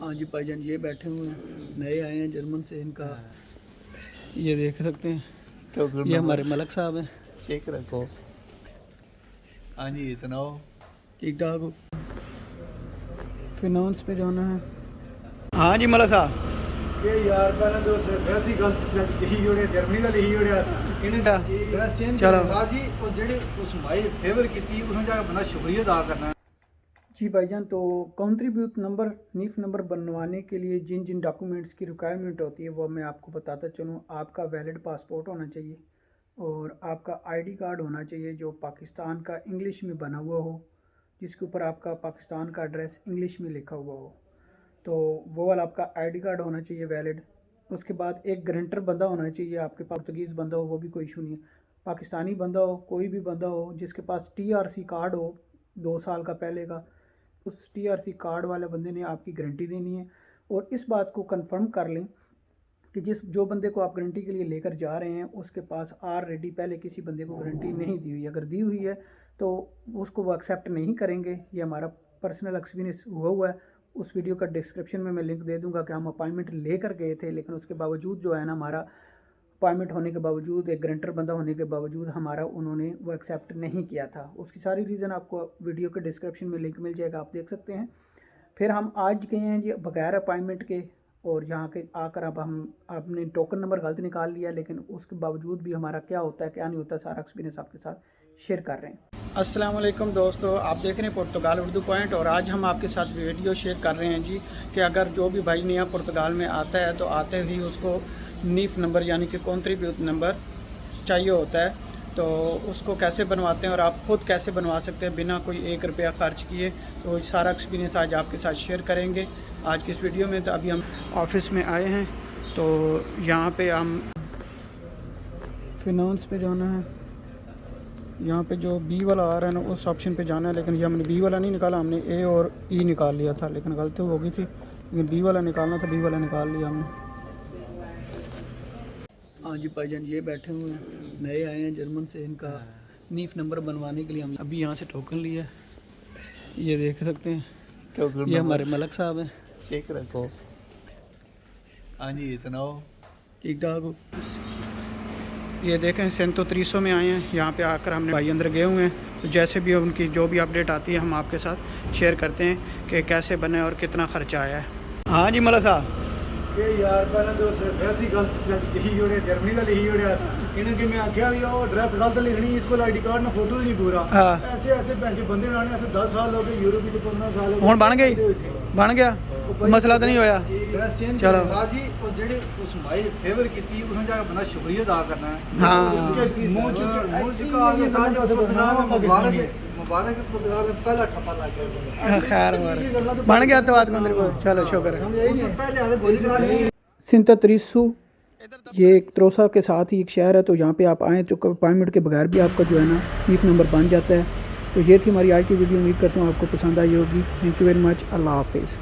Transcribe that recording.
हाँ जी भाईजान, ये बैठे हुए हैं, नए आए हैं जर्मन से। इनका ये देख सकते हैं, तो ये हमारे मलक साहब हैं। चेक रखो। हाँ जी सुनाओ। ठीक ठाक हो? फिनांस पे जाना है। हाँ जी मलक साहब, ये यार पहले तो ड्रेस ही गलत यही जोड़े जर्मनी का यही जोड़े इन्हें ड्रेस चेंज चलो जी और जेडे उस भाई फेवर की थी उसने जाकर अपना शुक्रिया अदा करना। जी भाईजान, तो कंट्रीब्यूट नंबर नीफ नंबर बनवाने के लिए जिन जिन डॉक्यूमेंट्स की रिक्वायरमेंट होती है वो मैं आपको बताता चलूँ। आपका वैलिड पासपोर्ट होना चाहिए और आपका आईडी कार्ड होना चाहिए जो पाकिस्तान का इंग्लिश में बना हुआ हो, जिसके ऊपर आपका पाकिस्तान का एड्रेस इंग्लिश में लिखा हुआ हो। तो वो वाला आपका आईडी कार्ड होना चाहिए वैलिड। उसके बाद एक गारंटर बंदा होना चाहिए, आपके पुर्तगीज़ बंदा हो वो भी कोई इशू नहीं है। पाकिस्तानी बंदा हो, कोई भी बंदा हो जिसके पास टीआरसी कार्ड हो 2 साल का पहले का, उस टीआरसी कार्ड वाले बंदे ने आपकी गारंटी देनी है। और इस बात को कंफर्म कर लें कि जो बंदे को आप गारंटी के लिए लेकर जा रहे हैं उसके पास ऑलरेडी पहले किसी बंदे को गारंटी नहीं दी हुई। अगर दी हुई है तो उसको वो एक्सेप्ट नहीं करेंगे। ये हमारा पर्सनल एक्सपीरियंस हुआ है। उस वीडियो का डिस्क्रिप्शन में मैं लिंक दे दूंगा कि हम अपॉइंटमेंट लेकर गए थे, लेकिन उसके बावजूद जो है ना, हमारा अपॉइंटमेंट होने के बावजूद, एक गारंटर बंदा होने के बावजूद हमारा उन्होंने वो एक्सेप्ट नहीं किया था। उसकी सारी रीज़न आपको वीडियो के डिस्क्रिप्शन में लिंक मिल जाएगा, आप देख सकते हैं। फिर हम आज गए हैं जी बगैर अपॉइंटमेंट के, और यहाँ के आकर अब हम आपने टोकन नंबर गलत निकाल लिया, लेकिन उसके बावजूद भी हमारा क्या होता है क्या नहीं होता सारा एक्सपीरियंस आपके साथ शेयर कर रहे हैं। अस्सलाम वालेकुम दोस्तों, आप देख रहे हैं पुर्तगाल उर्दू पॉइंट, और आज हम आपके साथ वीडियो शेयर कर रहे हैं जी कि अगर जो भी भाई नया पुर्तगाल में आता है तो आते ही उसको नीफ नंबर यानी कि कंट्रीब्यूट नंबर चाहिए होता है, तो उसको कैसे बनवाते हैं और आप ख़ुद कैसे बनवा सकते हैं बिना कोई 1 रुपया खर्च किए। तो सारा एक्सपीरियंस आज आपके साथ शेयर करेंगे आज की इस वीडियो में। तो अभी हम ऑफिस में आए हैं, तो यहाँ पे हम फिनांस पे जाना है। यहाँ पे जो बी वाला आ रहा है ना उस ऑप्शन पे जाना है, लेकिन ये हमने बी वाला नहीं निकाला, हमने ए और ई निकाल लिया था, लेकिन गलती हो गई थी। लेकिन बी वाला निकालना था, बी वाला निकाल लिया हमने। हाँ जी भाईजान, ये बैठे हुए हैं, नए आए हैं जर्मन से। इनका नीफ नंबर बनवाने के लिए हम अभी यहाँ से टोकन लिया। ये देख सकते हैं, टोकन ये हमारे मलक साहब हैं। चेक रखो। हाँ जी सुनाओ। ठीक ठाक हो? ये देखें सेंतो 300 में आए हैं। यहाँ पे आकर हमने भाई अंदर गए हुए हैं, तो जैसे भी उनकी जो भी अपडेट आती है हम आपके साथ शेयर करते हैं कि कैसे बने और कितना ख़र्चा आया है। हाँ जी मलक साहब, ये यार पहले तो ड्रेस ही गलत यही जोड़े जर्मनी का यही जोड़े इन्हें कि मैं आख्या भी वो ड्रेस गलत लिखनी, इसको आईडी कार्ड में फोटो ही नहीं पूरा। हाँ। ऐसे ऐसे बंदे बनाने ऐसे 10 साल हो गए, यूरोप की 15 साल हो गए। हुण बन गई? बन गया, मसला तो नहीं होया? ड्रेस चेंज चलो। जी और जेडे उस भाई फेवर की थी उसने जाकर अपना शुक्रिया अदा करना है। हाँ। मुंह चुका आगे साज मुबारक मुबारक पुर्तगाल में पहला ठप्पा लग गया। खैर बन गया तो बात को, चलो शुक्र है। पहले आगे गोली चला ली। सिंता त्रिसु ये एक त्रोसा के साथ ही एक शहर है, तो यहाँ पे आप आएँ तो अपॉइंटमेंट के बगैर भी आपका जो है ना नीफ नंबर बन जाता है। तो ये थी हमारी आज की वीडियो। उम्मीद करता हूँ आपको पसंद आई होगी। Thank you very much. अल्लाह हाफिज़।